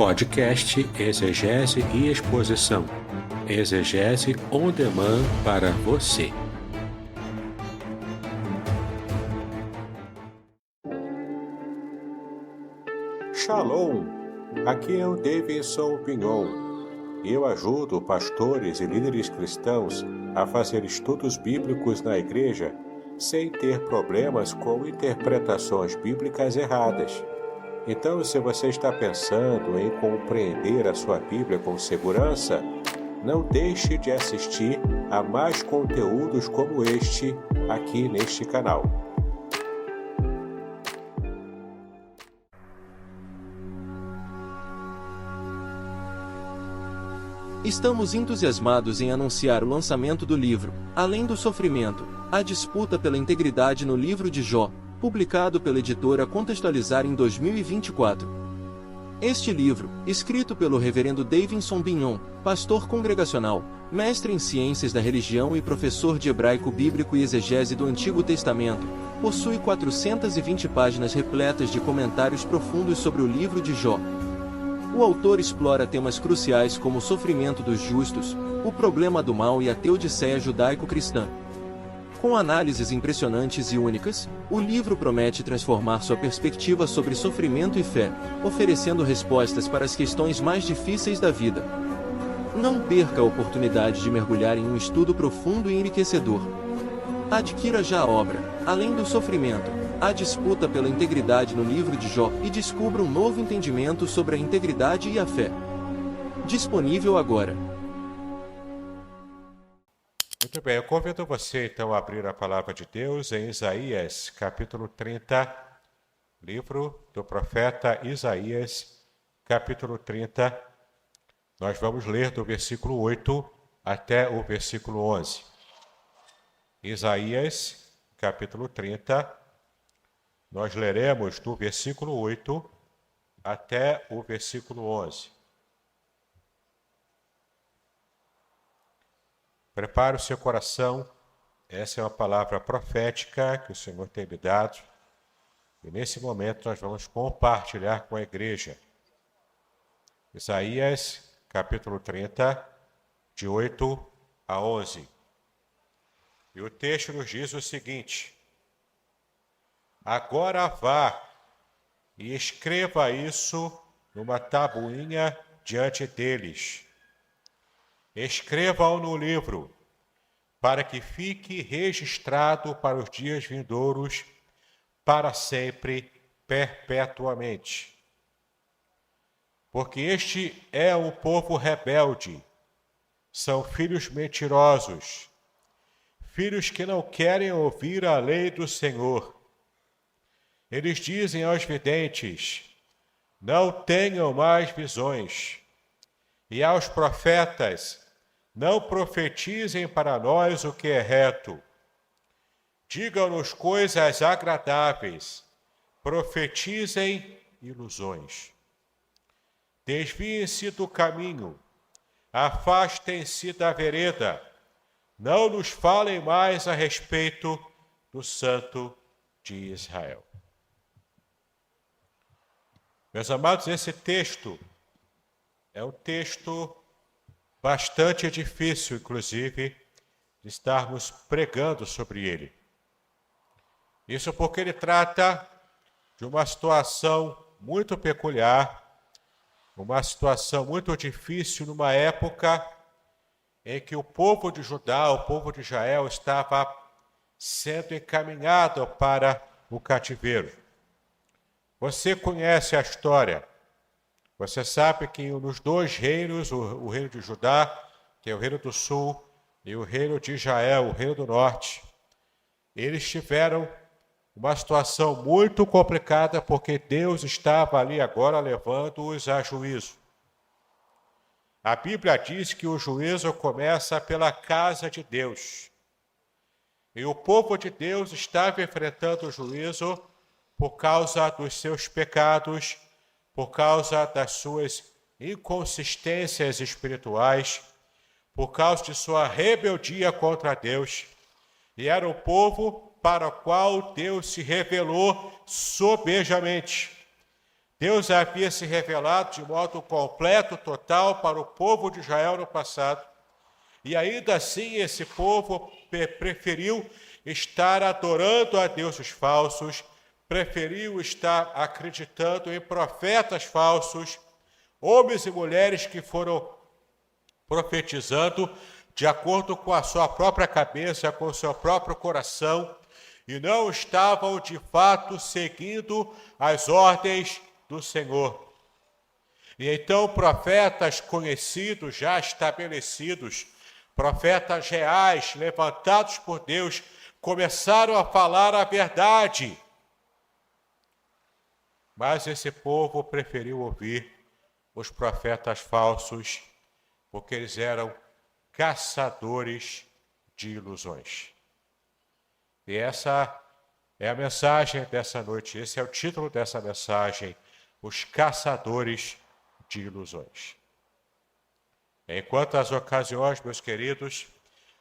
Podcast Exegese e Exposição. Exegese on demand para você. Shalom! Aqui é o Davidson Pignon. Eu ajudo pastores e líderes cristãos a fazer estudos bíblicos na igreja sem ter problemas com interpretações bíblicas erradas. Então, se você está pensando em compreender a sua Bíblia com segurança, não deixe de assistir a mais conteúdos como este aqui neste canal. Estamos entusiasmados em anunciar o lançamento do livro, Além do Sofrimento, a disputa pela integridade no livro de Jó, publicado pela editora Contextualizar em 2024. Este livro, escrito pelo reverendo Davidson Pignon, pastor congregacional, mestre em ciências da religião e professor de hebraico bíblico e exegese do Antigo Testamento, possui 420 páginas repletas de comentários profundos sobre o livro de Jó. O autor explora temas cruciais como o sofrimento dos justos, o problema do mal e a teodiceia judaico-cristã. Com análises impressionantes e únicas, o livro promete transformar sua perspectiva sobre sofrimento e fé, oferecendo respostas para as questões mais difíceis da vida. Não perca a oportunidade de mergulhar em um estudo profundo e enriquecedor. Adquira já a obra, Além do Sofrimento, a disputa pela integridade no livro de Jó e descubra um novo entendimento sobre a integridade e a fé. Disponível agora. Muito bem, eu convido você então a abrir a palavra de Deus em Isaías, capítulo 30, livro do profeta Isaías, capítulo 30. Nós vamos ler do versículo 8 até o versículo 11. Isaías, capítulo 30, nós leremos do versículo 8 até o versículo 11. Prepare o seu coração, essa é uma palavra profética que o Senhor tem me dado, e nesse momento nós vamos compartilhar com a igreja. Isaías, capítulo 30, de 8 a 11. E o texto nos diz o seguinte: agora vá e escreva isso numa tabuinha diante deles. Escreva-o no livro, para que fique registrado para os dias vindouros, para sempre, perpetuamente. Porque este é o povo rebelde, são filhos mentirosos, filhos que não querem ouvir a lei do Senhor. Eles dizem aos videntes: não tenham mais visões, e aos profetas: não profetizem para nós o que é reto. Digam-nos coisas agradáveis, profetizem ilusões. Desviem-se do caminho, afastem-se da vereda, não nos falem mais a respeito do Santo de Israel. Meus amados, esse texto é um texto bastante difícil, inclusive, de estarmos pregando sobre ele. Isso porque ele trata de uma situação muito peculiar, uma situação muito difícil numa época em que o povo de Judá, o povo de Israel, estava sendo encaminhado para o cativeiro. Você conhece a história. Você sabe que nos dois reinos, o reino de Judá, que é o reino do sul, e o reino de Israel, o reino do norte, eles tiveram uma situação muito complicada, porque Deus estava ali agora levando-os a juízo. A Bíblia diz que o juízo começa pela casa de Deus. E o povo de Deus estava enfrentando o juízo por causa dos seus pecados, por causa das suas inconsistências espirituais, por causa de sua rebeldia contra Deus. E era um povo para o qual Deus se revelou sobejamente. Deus havia se revelado de modo completo, total, para o povo de Israel no passado. E ainda assim esse povo preferiu estar adorando a deuses falsos, preferiu estar acreditando em profetas falsos, homens e mulheres que foram profetizando de acordo com a sua própria cabeça, com o seu próprio coração, e não estavam de fato seguindo as ordens do Senhor. E então profetas conhecidos, já estabelecidos, profetas reais, levantados por Deus, começaram a falar a verdade. Mas esse povo preferiu ouvir os profetas falsos, porque eles eram caçadores de ilusões. E essa é a mensagem dessa noite, esse é o título dessa mensagem: os caçadores de ilusões. Em quantas ocasiões, meus queridos,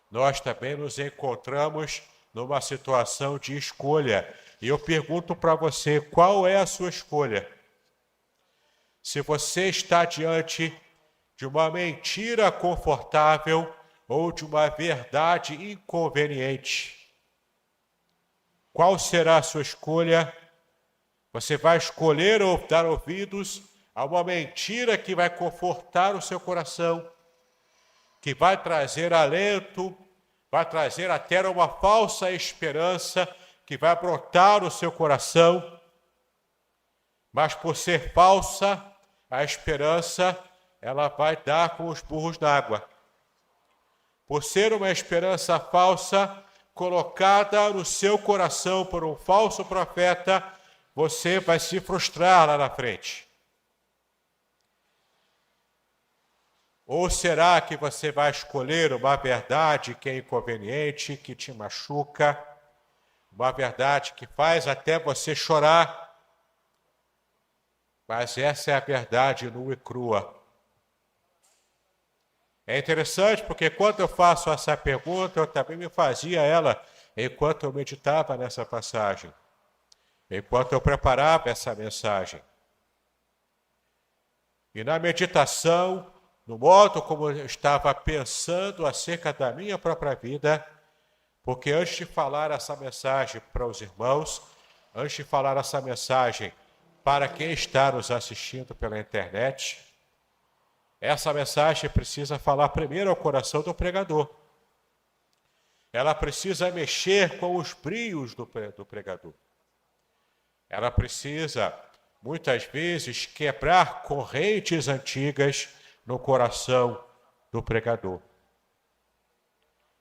nós também nos encontramos numa situação de escolha. E eu pergunto para você, qual é a sua escolha? Se você está diante de uma mentira confortável ou de uma verdade inconveniente, qual será a sua escolha? Você vai escolher ou dar ouvidos a uma mentira que vai confortar o seu coração, que vai trazer alento, vai trazer até uma falsa esperança que vai brotar no seu coração, mas por ser falsa, a esperança ela vai dar com os burros na água. Por ser uma esperança falsa, colocada no seu coração por um falso profeta, você vai se frustrar lá na frente. Ou será que você vai escolher uma verdade que é inconveniente, que te machuca, uma verdade que faz até você chorar, mas essa é a verdade nua e crua. É interessante porque quando eu faço essa pergunta, eu também me fazia ela enquanto eu meditava nessa passagem, enquanto eu preparava essa mensagem. E na meditação, no modo como eu estava pensando acerca da minha própria vida, porque antes de falar essa mensagem para os irmãos, antes de falar essa mensagem para quem está nos assistindo pela internet, essa mensagem precisa falar primeiro ao coração do pregador. Ela precisa mexer com os brios do pregador. Ela precisa, muitas vezes, quebrar correntes antigas no coração do pregador.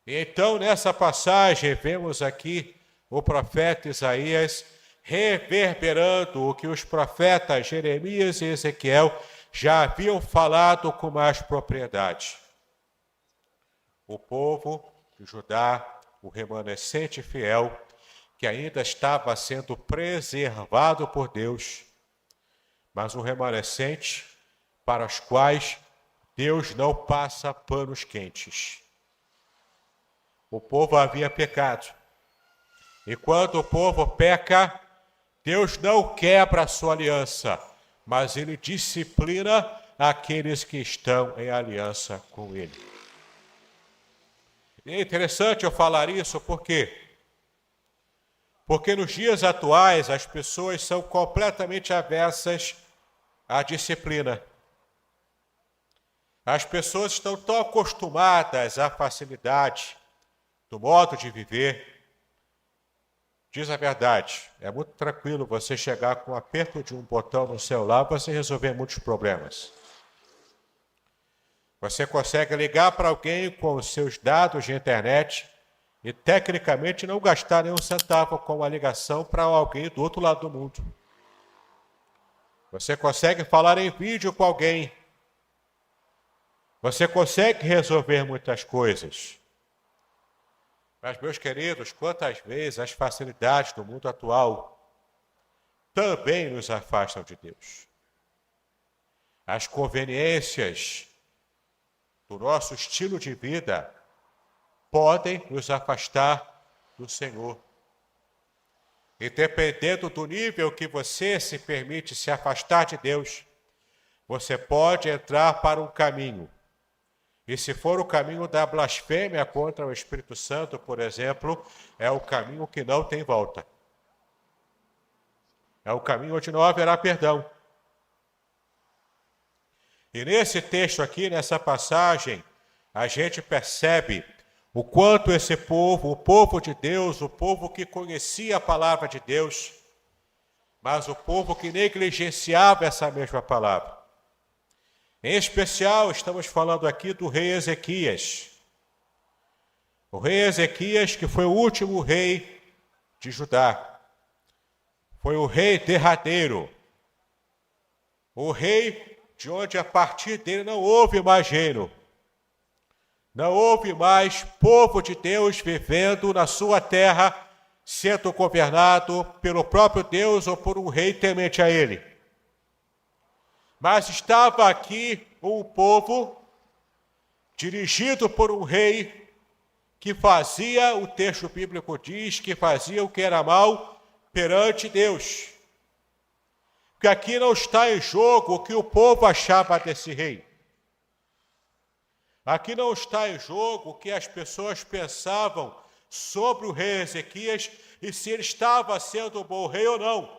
E então, nessa passagem, vemos aqui o profeta Isaías reverberando o que os profetas Jeremias e Ezequiel já haviam falado com mais propriedade. O povo de Judá, o remanescente fiel, que ainda estava sendo preservado por Deus, mas um remanescente para os quais Deus não passa panos quentes. O povo havia pecado. E quando o povo peca, Deus não quebra a sua aliança, mas ele disciplina aqueles que estão em aliança com ele. E é interessante eu falar isso, por quê? Porque nos dias atuais as pessoas são completamente aversas à disciplina. As pessoas estão tão acostumadas à facilidade do modo de viver. Diz a verdade, é muito tranquilo você chegar com o aperto de um botão no celular e você resolver muitos problemas. Você consegue ligar para alguém com os seus dados de internet e, tecnicamente, não gastar nenhum centavo com uma ligação para alguém do outro lado do mundo. Você consegue falar em vídeo com alguém. Você consegue resolver muitas coisas. Mas, meus queridos, quantas vezes as facilidades do mundo atual também nos afastam de Deus. As conveniências do nosso estilo de vida podem nos afastar do Senhor. E dependendo do nível que você se permite se afastar de Deus, você pode entrar para um caminho. E se for o caminho da blasfêmia contra o Espírito Santo, por exemplo, é o caminho que não tem volta. É o caminho onde não haverá perdão. E nesse texto aqui, nessa passagem, a gente percebe o quanto esse povo, o povo de Deus, o povo que conhecia a palavra de Deus, mas o povo que negligenciava essa mesma palavra. Em especial, estamos falando aqui do rei Ezequias. O rei Ezequias, que foi o último rei de Judá. Foi o rei derradeiro. O rei de onde a partir dele não houve mais reino. Não houve mais povo de Deus vivendo na sua terra, sendo governado pelo próprio Deus ou por um rei temente a ele. Mas estava aqui um povo dirigido por um rei que fazia, o texto bíblico diz, que fazia o que era mal perante Deus. Porque aqui não está em jogo o que o povo achava desse rei. Aqui não está em jogo o que as pessoas pensavam sobre o rei Ezequias e se ele estava sendo um bom rei ou não.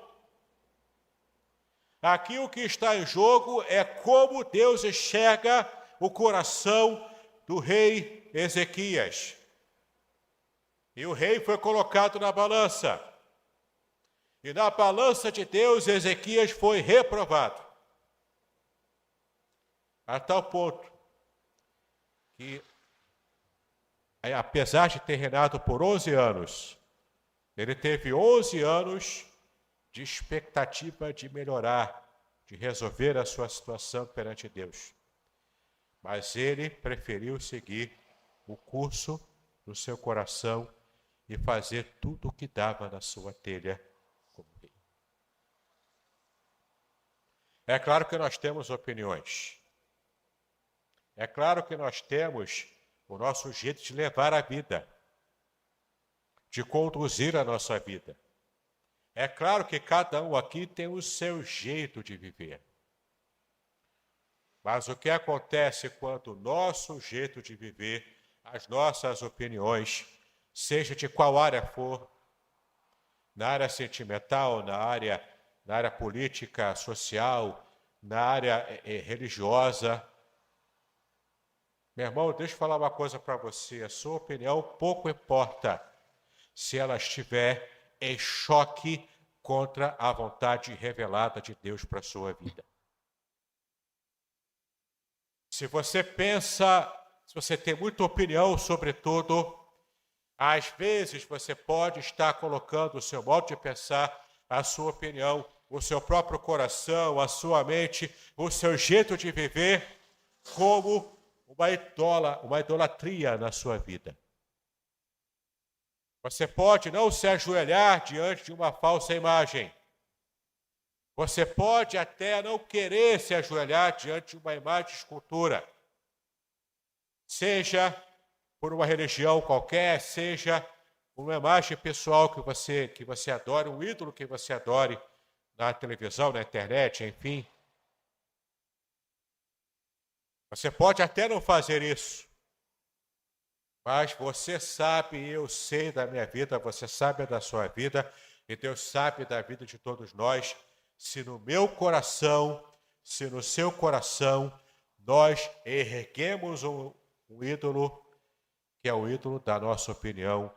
Aqui o que está em jogo é como Deus enxerga o coração do rei Ezequias. E o rei foi colocado na balança. E na balança de Deus, Ezequias foi reprovado. A tal ponto que, apesar de ter reinado por 11 anos, ele teve 11 anos de expectativa de melhorar, de resolver a sua situação perante Deus. Mas ele preferiu seguir o curso do seu coração e fazer tudo o que dava na sua telha como rei. É claro que nós temos opiniões. É claro que nós temos o nosso jeito de levar a vida, de conduzir a nossa vida. É claro que cada um aqui tem o seu jeito de viver. Mas o que acontece quando o nosso jeito de viver, as nossas opiniões, seja de qual área for, na área sentimental, na área política, social, na área religiosa. Meu irmão, deixa eu falar uma coisa para você. A sua opinião pouco importa se ela estiver em choque contra a vontade revelada de Deus para a sua vida. Se você tem muita opinião sobre tudo, às vezes você pode estar colocando o seu modo de pensar, a sua opinião, o seu próprio coração, a sua mente, o seu jeito de viver, como uma idolatria na sua vida. Você pode não se ajoelhar diante de uma falsa imagem. Você pode até não querer se ajoelhar diante de uma imagem de escultura. Seja por uma religião qualquer, seja por uma imagem pessoal que você adore, um ídolo que você adore na televisão, na internet, enfim. Você pode até não fazer isso. Mas você sabe, eu sei da minha vida, você sabe da sua vida, e Deus sabe da vida de todos nós, se no meu coração, se no seu coração, nós erguemos um ídolo, que é o ídolo da nossa opinião,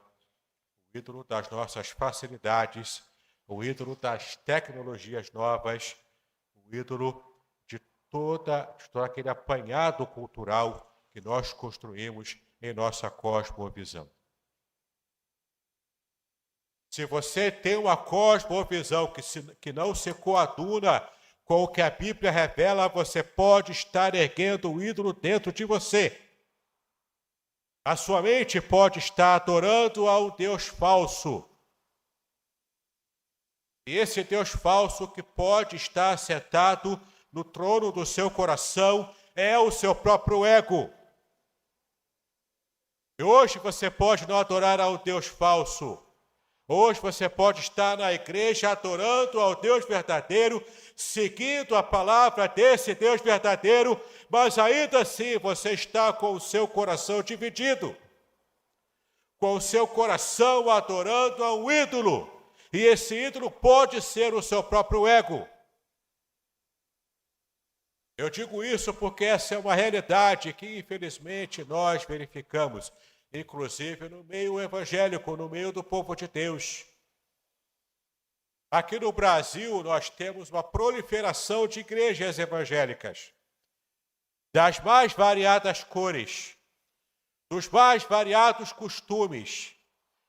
o ídolo das nossas facilidades, o ídolo das tecnologias novas, o ídolo de todo aquele apanhado cultural que nós construímos em nossa cosmovisão. Se você tem uma cosmovisão que não se coaduna com o que a Bíblia revela, você pode estar erguendo um ídolo dentro de você. A sua mente pode estar adorando ao Deus falso. E esse Deus falso que pode estar sentado no trono do seu coração é o seu próprio ego. E hoje você pode não adorar ao Deus falso. Hoje você pode estar na igreja adorando ao Deus verdadeiro, seguindo a palavra desse Deus verdadeiro, mas ainda assim você está com o seu coração dividido, com o seu coração adorando a um ídolo, e esse ídolo pode ser o seu próprio ego. Eu digo isso porque essa é uma realidade que, infelizmente, nós verificamos, inclusive no meio evangélico, no meio do povo de Deus. Aqui no Brasil, nós temos uma proliferação de igrejas evangélicas, das mais variadas cores, dos mais variados costumes,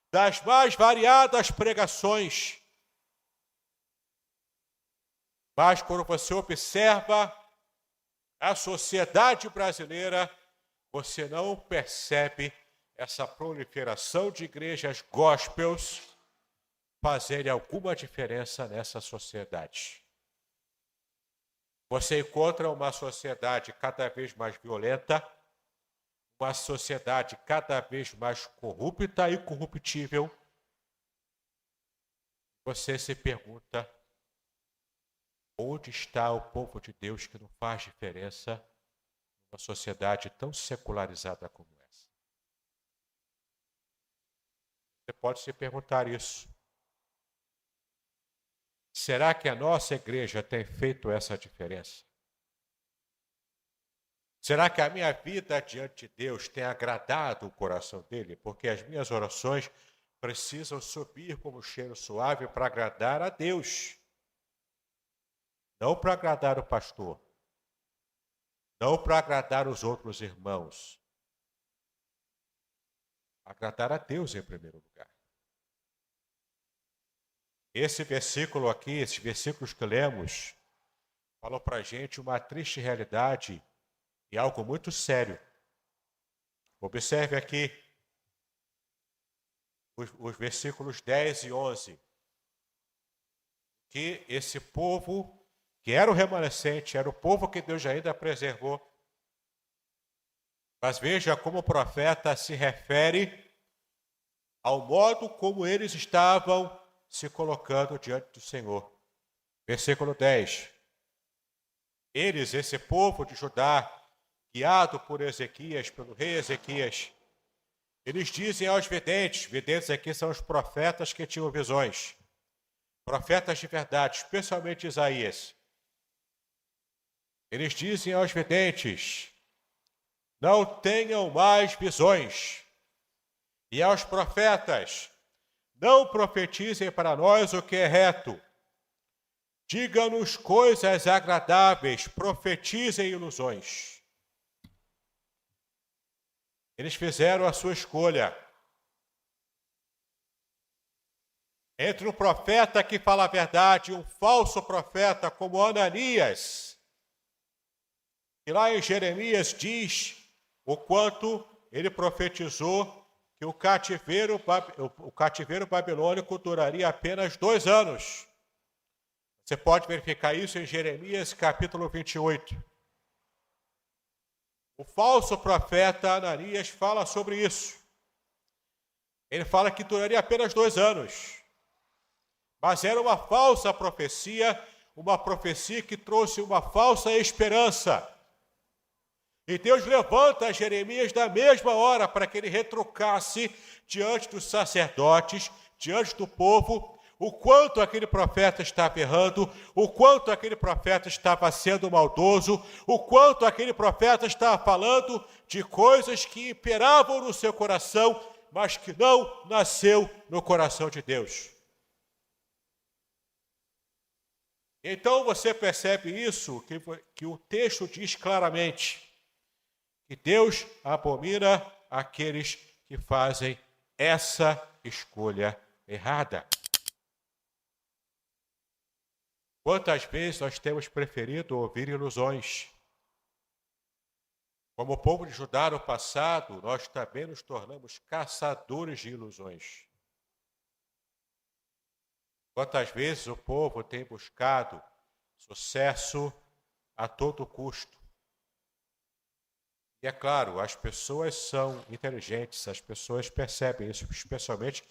das mais variadas pregações. Mas quando você observa a sociedade brasileira, você não percebe essa proliferação de igrejas gospels fazerem alguma diferença nessa sociedade. Você encontra uma sociedade cada vez mais violenta, uma sociedade cada vez mais corrupta e corruptível. Você se pergunta: onde está o povo de Deus que não faz diferença numa sociedade tão secularizada como essa? Você pode se perguntar isso. Será que a nossa igreja tem feito essa diferença? Será que a minha vida diante de Deus tem agradado o coração dele? Porque as minhas orações precisam subir como cheiro suave para agradar a Deus. Não para agradar o pastor, não para agradar os outros irmãos. Agradar a Deus em primeiro lugar. Esse versículo aqui, esses versículos que lemos, falam para a gente uma triste realidade e algo muito sério. Observe aqui os versículos 10 e 11. Que esse povo, que era o remanescente, era o povo que Deus ainda preservou. Mas veja como o profeta se refere ao modo como eles estavam se colocando diante do Senhor. Versículo 10. Eles, esse povo de Judá, guiado por Ezequias, pelo rei Ezequias, eles dizem aos videntes aqui são os profetas que tinham visões, profetas de verdade, especialmente Isaías. Eles dizem aos videntes: não tenham mais visões. E aos profetas: não profetizem para nós o que é reto. Digam-nos coisas agradáveis, profetizem ilusões. Eles fizeram a sua escolha. Entre um profeta que fala a verdade e um falso profeta como Ananias, e lá em Jeremias diz o quanto ele profetizou que o cativeiro babilônico duraria apenas 2 anos. Você pode verificar isso em Jeremias capítulo 28. O falso profeta Ananias fala sobre isso. Ele fala que duraria apenas 2 anos. Mas era uma falsa profecia, uma profecia que trouxe uma falsa esperança. E Deus levanta Jeremias da mesma hora para que ele retrucasse diante dos sacerdotes, diante do povo, o quanto aquele profeta estava errando, o quanto aquele profeta estava sendo maldoso, o quanto aquele profeta estava falando de coisas que imperavam no seu coração, mas que não nasceu no coração de Deus. Então você percebe isso, que o texto diz claramente que Deus abomina aqueles que fazem essa escolha errada. Quantas vezes nós temos preferido ouvir ilusões? Como o povo de Judá no passado, nós também nos tornamos caçadores de ilusões. Quantas vezes o povo tem buscado sucesso a todo custo? E é claro, as pessoas são inteligentes, as pessoas percebem isso, especialmente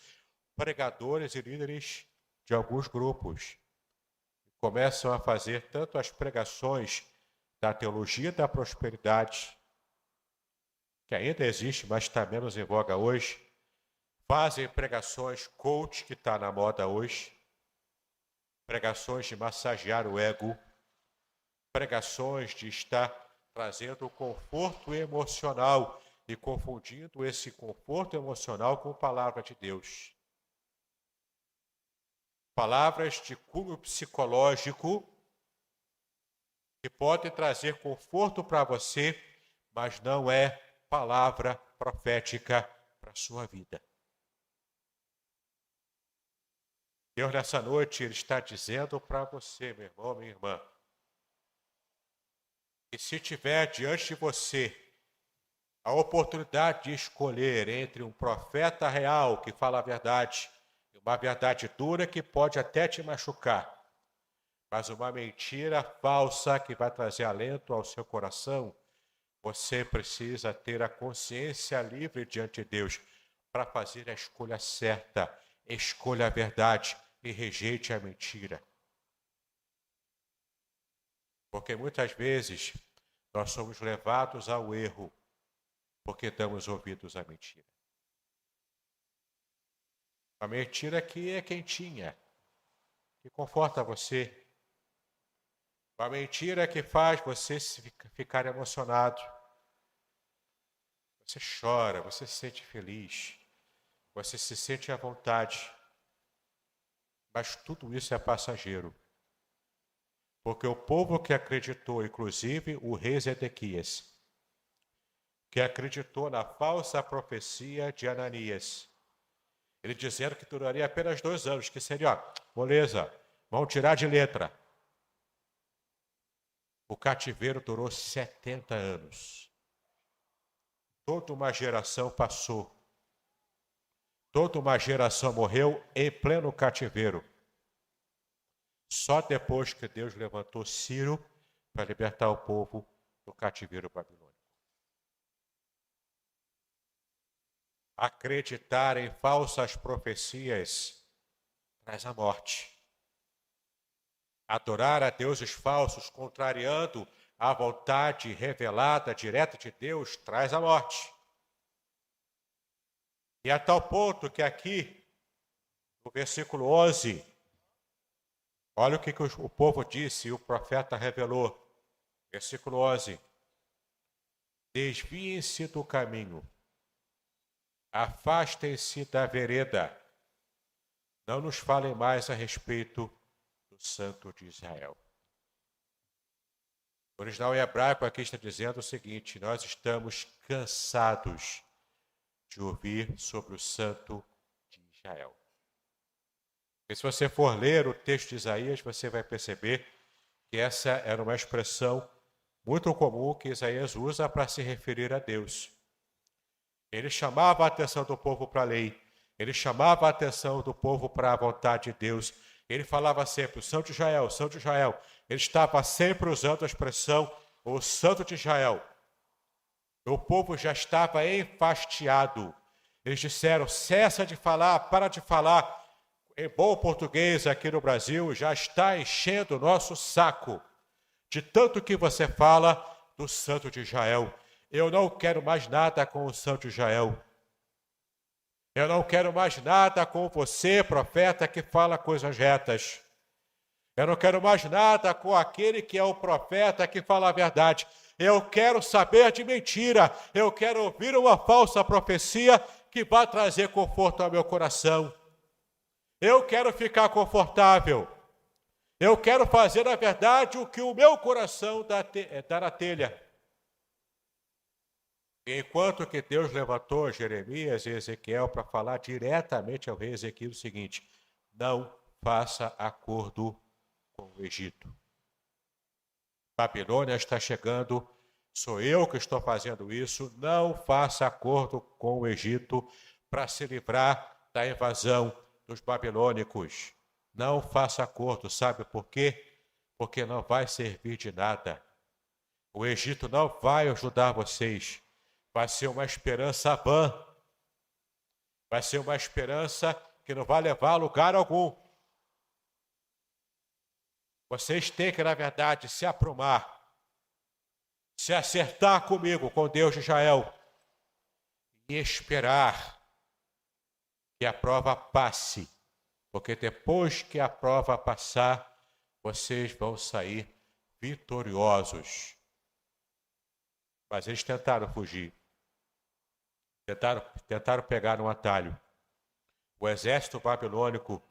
pregadores e líderes de alguns grupos. Começam a fazer tanto as pregações da teologia da prosperidade, que ainda existe, mas está menos em voga hoje. Fazem pregações coach, que está na moda hoje. Pregações de massagear o ego. Pregações de estar trazendo conforto emocional e confundindo esse conforto emocional com a palavra de Deus. Palavras de cunho psicológico que podem trazer conforto para você, mas não é palavra profética para a sua vida. Deus, nessa noite, Ele está dizendo para você, meu irmão, minha irmã, que se tiver diante de você a oportunidade de escolher entre um profeta real que fala a verdade e uma verdade dura que pode até te machucar, mas uma mentira falsa que vai trazer alento ao seu coração, você precisa ter a consciência livre diante de Deus para fazer a escolha certa. Escolha a verdade e rejeite a mentira. Porque muitas vezes nós somos levados ao erro porque damos ouvidos à mentira. A mentira que é quentinha, que conforta você. Uma mentira que faz você ficar emocionado. Você chora, você se sente feliz, você se sente à vontade. Mas tudo isso é passageiro. Porque o povo que acreditou, inclusive o rei Zedequias, que acreditou na falsa profecia de Ananias, ele dizendo que duraria apenas 2 anos, que seria, moleza, vamos tirar de letra. O cativeiro durou 70 anos. Toda uma geração passou. Toda uma geração morreu em pleno cativeiro. Só depois que Deus levantou Ciro para libertar o povo do cativeiro babilônico. Acreditar em falsas profecias traz a morte. Adorar a deuses falsos, contrariando a vontade revelada, direta de Deus, traz a morte. E a tal ponto que aqui, no versículo 11, olha o que o povo disse e o profeta revelou. Versículo 11. Desviem-se do caminho, afastem-se da vereda, não nos falem mais a respeito do Santo de Israel. O original em hebraico aqui está dizendo o seguinte: nós estamos cansados de ouvir sobre o Santo de Israel. E se você for ler o texto de Isaías, você vai perceber que essa era uma expressão muito comum que Isaías usa para se referir a Deus. Ele chamava a atenção do povo para a lei, ele chamava a atenção do povo para a vontade de Deus. Ele falava sempre, o Santo de Israel, o Santo de Israel. Ele estava sempre usando a expressão, o Santo de Israel. O povo já estava enfastiado. Eles disseram, cessa de falar, para de falar. Em bom português aqui no Brasil, já está enchendo o nosso saco. De tanto que você fala do Santo de Israel. Eu não quero mais nada com o Santo de Israel. Eu não quero mais nada com você, profeta, que fala coisas retas. Eu não quero mais nada com aquele que é o profeta que fala a verdade. Eu quero saber de mentira. Eu quero ouvir uma falsa profecia que vai trazer conforto ao meu coração. Eu quero ficar confortável. Eu quero fazer, na verdade, o que o meu coração dá na telha. E enquanto que Deus levantou Jeremias e Ezequiel para falar diretamente ao rei Ezequiel o seguinte: não faça acordo com o Egito. Babilônia está chegando, sou eu que estou fazendo isso, não faça acordo com o Egito para se livrar da invasão dos babilônicos. Não faça acordo, sabe por quê? Porque não vai servir de nada. O Egito não vai ajudar vocês. Vai ser uma esperança vã. Vai ser uma esperança que não vai levar a lugar algum. Vocês têm que, na verdade, se aprumar, se acertar comigo, com Deus de Israel, e esperar que a prova passe, porque depois que a prova passar, vocês vão sair vitoriosos. Mas eles tentaram fugir, tentaram pegar um atalho. O exército babilônico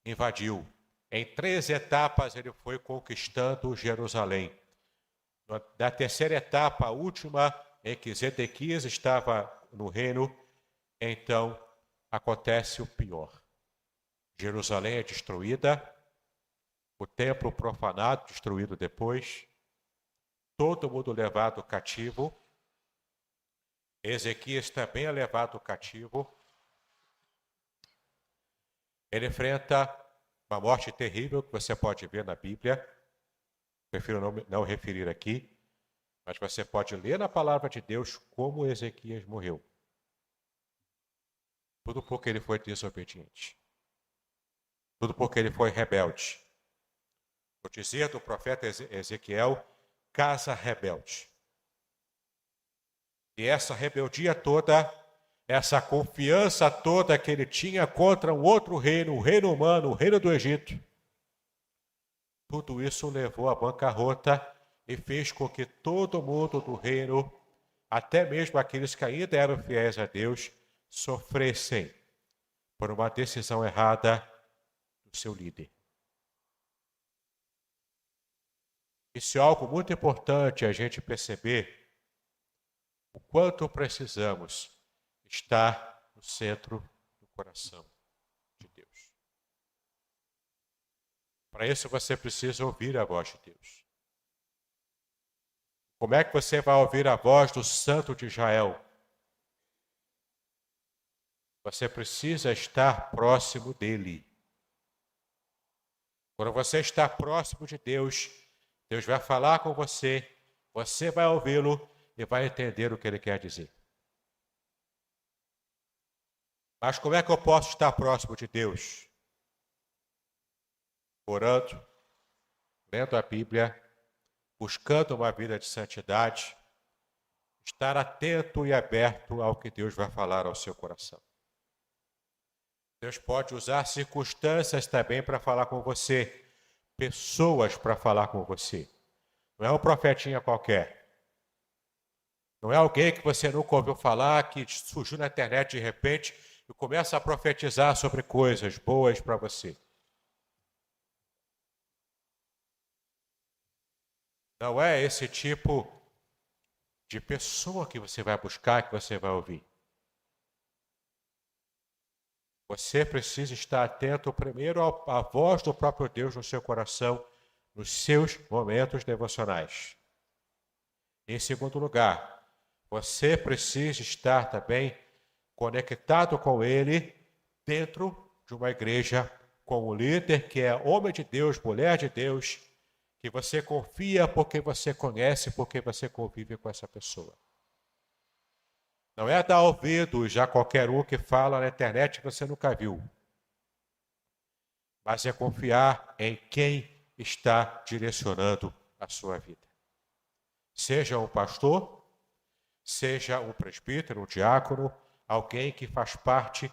invadiu. Em 3 etapas ele foi conquistando Jerusalém. Na terceira etapa, a última, em que Zedequias estava no reino, então acontece o pior. Jerusalém é destruída, o templo profanado, destruído depois, todo mundo levado cativo. Ezequias também é levado cativo. Ele enfrenta uma morte terrível que você pode ver na Bíblia. Prefiro não referir aqui, mas você pode ler na palavra de Deus como Ezequias morreu. Tudo porque ele foi desobediente. Tudo porque ele foi rebelde. O dizer do profeta Ezequiel, casa rebelde. E essa rebeldia toda, essa confiança toda que ele tinha contra um outro reino, o reino humano, o reino do Egito, tudo isso levou à bancarrota e fez com que todo mundo do reino, até mesmo aqueles que ainda eram fiéis a Deus, sofressem por uma decisão errada do seu líder. Isso é algo muito importante a gente perceber o quanto precisamos estar no centro do coração de Deus. Para isso você precisa ouvir a voz de Deus. Como é que você vai ouvir a voz do Santo de Israel? Você precisa estar próximo dele. Quando você está próximo de Deus, Deus vai falar com você, você vai ouvi-lo e vai entender o que ele quer dizer. Mas como é que eu posso estar próximo de Deus? Orando, lendo a Bíblia, buscando uma vida de santidade, estar atento e aberto ao que Deus vai falar ao seu coração. Deus pode usar circunstâncias também para falar com você, pessoas para falar com você. Não é um profetinha qualquer. Não é alguém que você nunca ouviu falar, que surgiu na internet de repente e começa a profetizar sobre coisas boas para você. Não é esse tipo de pessoa que você vai buscar, que você vai ouvir. Você precisa estar atento primeiro à voz do próprio Deus no seu coração, nos seus momentos devocionais. Em segundo lugar, você precisa estar também conectado com Ele dentro de uma igreja, com um líder que é homem de Deus, mulher de Deus, que você confia porque você conhece, porque você convive com essa pessoa. Não é dar ouvidos a qualquer um que fala na internet que você nunca viu. Mas é confiar em quem está direcionando a sua vida. Seja um pastor, seja um presbítero, um diácono, alguém que faz parte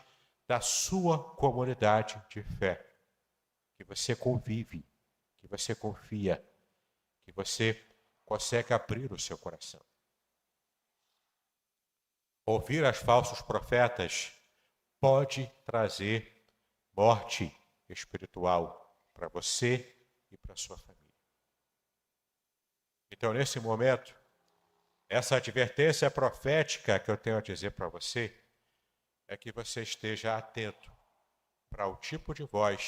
da sua comunidade de fé, que você convive, que você confia, que você consegue abrir o seu coração. Ouvir os falsos profetas pode trazer morte espiritual para você e para sua família. Então, nesse momento, essa advertência profética que eu tenho a dizer para você é que você esteja atento para o tipo de voz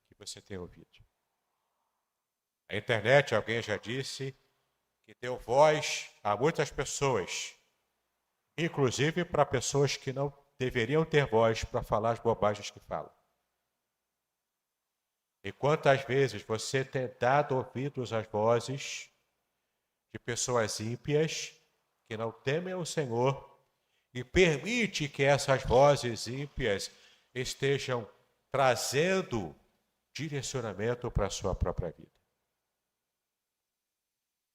que você tem ouvido. A internet, alguém já disse, que deu voz a muitas pessoas, inclusive para pessoas que não deveriam ter voz para falar as bobagens que falam. E quantas vezes você tem dado ouvidos às vozes de pessoas ímpias que não temem o Senhor e permite que essas vozes ímpias estejam trazendo direcionamento para a sua própria vida.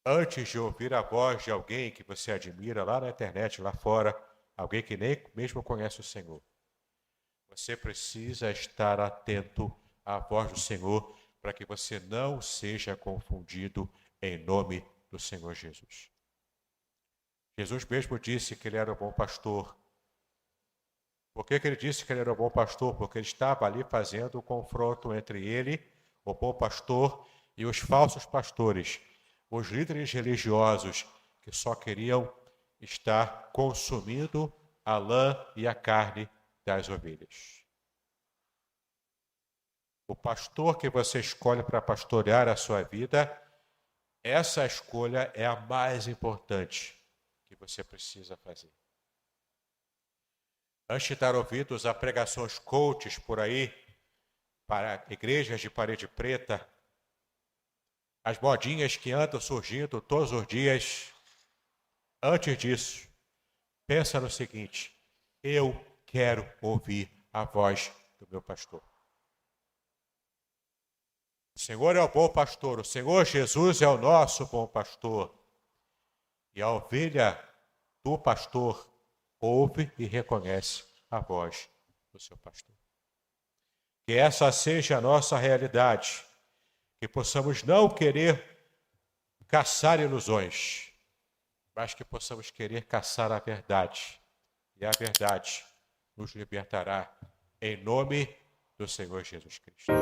Antes de ouvir a voz de alguém que você admira lá na internet, lá fora, alguém que nem mesmo conhece o Senhor, você precisa estar atento à voz do Senhor para que você não seja confundido em nome do Senhor Jesus. Jesus mesmo disse que ele era o bom pastor. Por que ele disse que ele era o bom pastor? Porque ele estava ali fazendo o confronto entre ele, o bom pastor, e os falsos pastores, os líderes religiosos que só queriam estar consumindo a lã e a carne das ovelhas. O pastor que você escolhe para pastorear a sua vida, essa escolha é a mais importante que você precisa fazer. Antes de dar ouvidos a pregações coaches por aí, para igrejas de parede preta, as modinhas que andam surgindo todos os dias, antes disso, pensa no seguinte: eu quero ouvir a voz do meu pastor. O Senhor é o bom pastor, o Senhor Jesus é o nosso bom pastor. E a ovelha do pastor ouve e reconhece a voz do seu pastor. Que essa seja a nossa realidade, que possamos não querer caçar ilusões, mas que possamos querer caçar a verdade. E a verdade nos libertará em nome do Senhor Jesus Cristo.